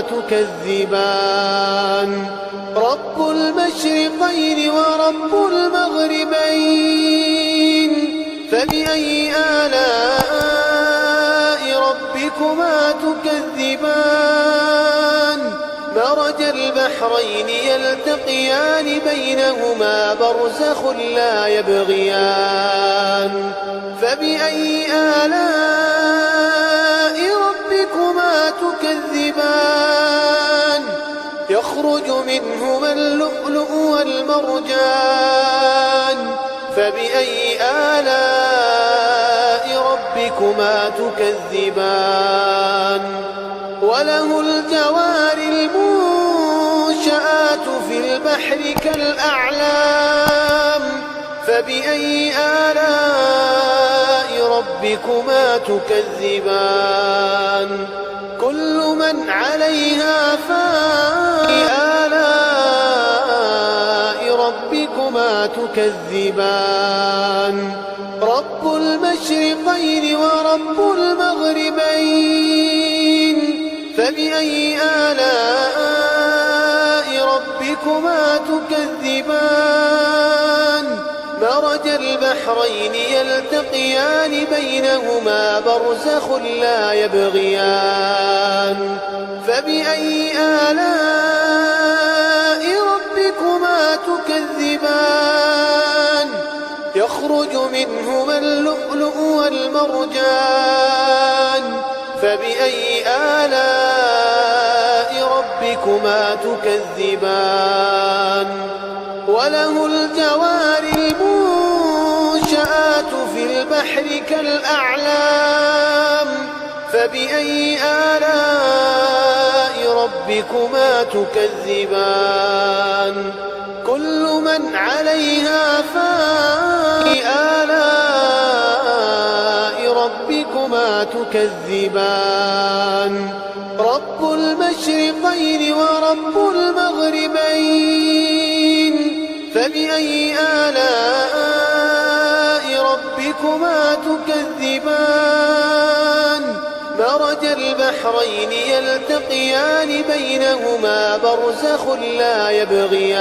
تكذبان رب المشرقين ورب المغربين فبأي آلاء ربكما تكذبان مرج البحرين يلتقيان بينهما برزخ لا يبغيان فبأي آلاء ربكما تكذبان يخرج منهما اللؤلؤ والمرجان فبأي آلاء ربكما تكذبان وله الجوار المنشآت في البحر كالأعلام فبأي آلاء ربكما تكذبان كل من عليها فان آلاء ربكما تكذبان رب المشرقين ورب المغربين فبأي آلاء ربكما تكذبان مرج البحرين يلتقيان بينهما برزخ لا يبغيان فبأي آلاء ربكما تكذبان يخرج منهما اللؤلؤ والمرجان فبأي آلاء ربكما تكذبان وله الجوار المنشآت في البحر كالأعلام فبأي آلاء ربكما تكذبان كل من عليها فان آلاء ربكما تكذبان رب المشرقين ورب المغربين فبأي آلاء ربكما تكذبان مرج البحرين يلتقيان بينهما برزخ لا يبغيان